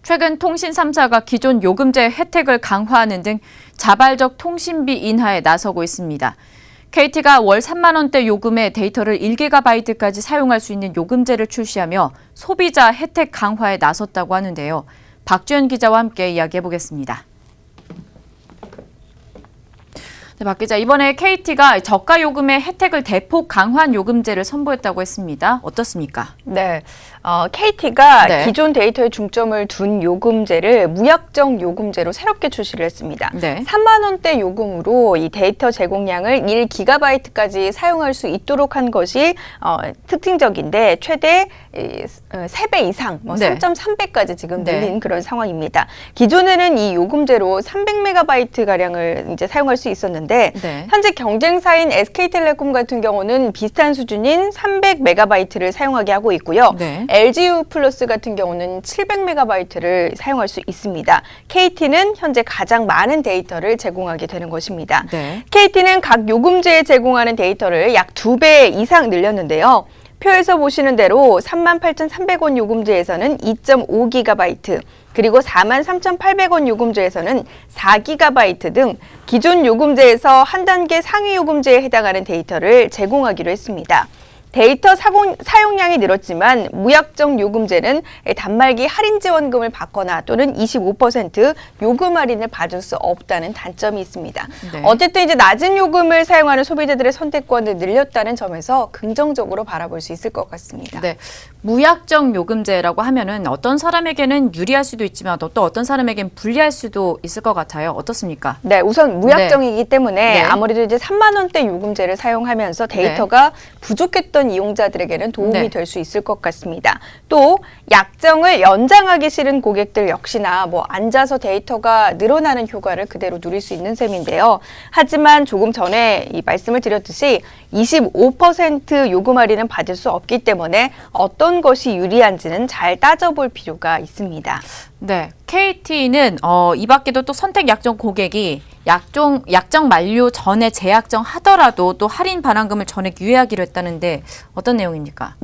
최근 통신 3사가 기존 요금제 혜택을 강화하는 등 자발적 통신비 인하에 나서고 있습니다. KT가 월 3만 원대 요금의 데이터를 1GB까지 사용할 수 있는 요금제를 출시하며 소비자 혜택 강화에 나섰다고 하는데요. 박주연 기자와 함께 이야기해보겠습니다. 네, 박 기자, 이번에 KT가 저가 요금의 혜택을 대폭 강화한 요금제를 선보였다고 했습니다. 어떻습니까? 네, KT가 기존 데이터에 중점을 둔 요금제를 무약정 요금제로 새롭게 출시를 했습니다. 3만 원대 요금으로 이 데이터 제공량을 1GB까지 사용할 수 있도록 한 것이 특징적인데 최대 3배 이상, 3.3배까지 지금 늘린 그런 상황입니다. 기존에는 이 요금제로 300MB가량을 이제 사용할 수 있었는데 현재 경쟁사인 SK텔레콤 같은 경우는 비슷한 수준인 300MB를 사용하게 하고 있고요. LGU 플러스 같은 경우는 700MB를 사용할 수 있습니다. KT는 현재 가장 많은 데이터를 제공하게 되는 것입니다. KT는 각 요금제에 제공하는 데이터를 약 2배 이상 늘렸는데요. 표에서 보시는 대로 38,300원 요금제에서는 2.5GB, 그리고 43,800원 요금제에서는 4GB 등 기존 요금제에서 한 단계 상위 요금제에 해당하는 데이터를 제공하기로 했습니다. 데이터 사용량이 늘었지만 무약정 요금제는 단말기 할인 지원금을 받거나 또는 25% 요금 할인을 받을 수 없다는 단점이 있습니다. 어쨌든 이제 낮은 요금을 사용하는 소비자들의 선택권을 늘렸다는 점에서 긍정적으로 바라볼 수 있을 것 같습니다. 무약정 요금제라고 하면은 어떤 사람에게는 유리할 수도 있지만 또 어떤 사람에게는 불리할 수도 있을 것 같아요. 어떻습니까? 우선 무약정이기 때문에 아무래도 이제 3만 원대 요금제를 사용하면서 데이터가 부족했던 이용자들에게는 도움이 될 수 있을 것 같습니다. 또 약정을 연장하기 싫은 고객들 역시나 앉아서 데이터가 늘어나는 효과를 그대로 누릴 수 있는 셈인데요. 하지만 조금 전에 이 말씀을 드렸듯이 25% 요금 할인은 받을 수 없기 때문에 어떤 것이 유리한지는 잘 따져볼 필요가 있습니다. KT는 이 밖에도 또 선택 약정 고객이 약정 만료 전에 재약정 하더라도 또 할인 반환금을 전액 유예하기로 했다는데 어떤 내용입니까?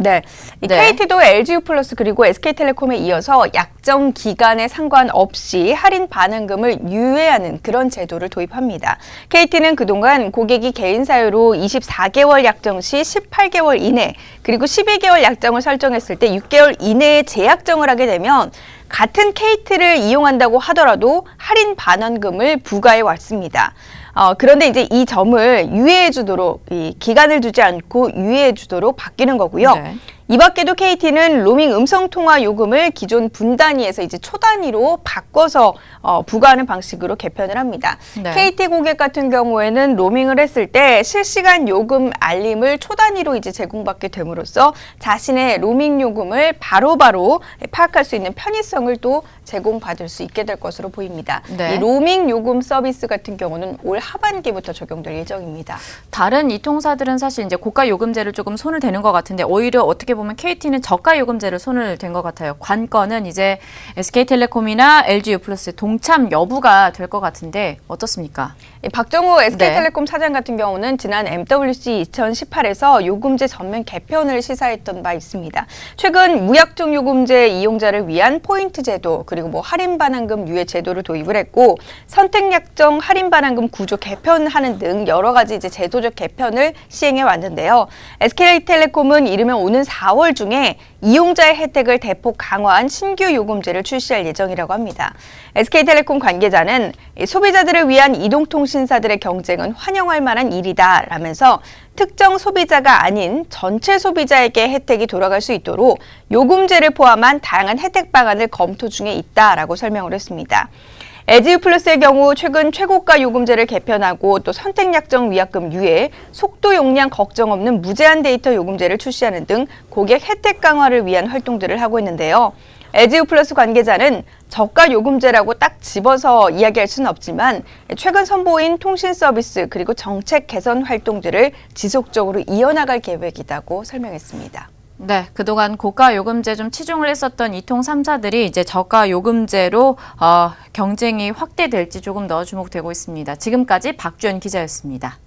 KT도 LGU 플러스 그리고 SK텔레콤에 이어서 약정 기간에 상관없이 할인 반환금을 유예하는 그런 제도를 도입합니다. KT는 그동안 고객이 개인 사유로 24개월 약정 시 18개월 이내, 그리고 12개월 약정을 설정했을 때 6개월 이내에 재약정을 하게 되면 같은 KT를 이용한다고 하더라도 할인 반환금을 부과해 왔습니다. 그런데 이제 이 점을 유예해 주도록, 이 기간을 두지 않고 유예해 주도록 바뀌는 거고요. 이 밖에도 KT는 로밍 음성통화 요금을 기존 분단위에서 이제 초단위로 바꿔서 부과하는 방식으로 개편을 합니다. KT 고객 같은 경우에는 로밍을 했을 때 실시간 요금 알림을 초단위로 이제 제공받게 됨으로써 자신의 로밍 요금을 바로바로 파악할 수 있는 편의성을 또 제공받을 수 있게 될 것으로 보입니다. 이 로밍 요금 서비스 같은 경우는 올 하반기부터 적용될 예정입니다. 다른 이통사들은 사실 이제 고가 요금제를 조금 손을 대는 것 같은데 오히려 어떻게 보면 KT는 저가 요금제를 손을 댄 것 같아요. 관건은 이제 SK텔레콤이나 LGU 플러스 동참 여부가 될 것 같은데 어떻습니까? 박정호 SK텔레콤 사장 같은 경우는 지난 MWC 2018에서 요금제 전면 개편을 시사했던 바 있습니다. 최근 무약정 요금제 이용자를 위한 포인트 제도, 그리고 할인 반환금 유예 제도를 도입을 했고 선택 약정 할인 반환금 구조 개편하는 등 여러 가지 이제 제도적 개편을 시행해 왔는데요. SK텔레콤은 이르면 오는 4월 중에 이용자의 혜택을 대폭 강화한 신규 요금제를 출시할 예정이라고 합니다. SK텔레콤 관계자는 소비자들을 위한 이동통신사들의 경쟁은 환영할 만한 일이다 라면서 특정 소비자가 아닌 전체 소비자에게 혜택이 돌아갈 수 있도록 요금제를 포함한 다양한 혜택 방안을 검토 중에 있다라고 설명을 했습니다. LGU 플러스의 경우 최근 최고가 요금제를 개편하고 또 선택약정 위약금 유예, 속도 용량 걱정 없는 무제한 데이터 요금제를 출시하는 등 고객 혜택 강화를 위한 활동들을 하고 있는데요. LGU 플러스 관계자는 저가 요금제라고 딱 집어서 이야기할 수는 없지만 최근 선보인 통신 서비스 그리고 정책 개선 활동들을 지속적으로 이어나갈 계획이라고 설명했습니다. 그동안 고가 요금제 좀 치중을 했었던 이통 3사들이 이제 저가 요금제로 경쟁이 확대될지 조금 더 주목되고 있습니다. 지금까지 박주연 기자였습니다.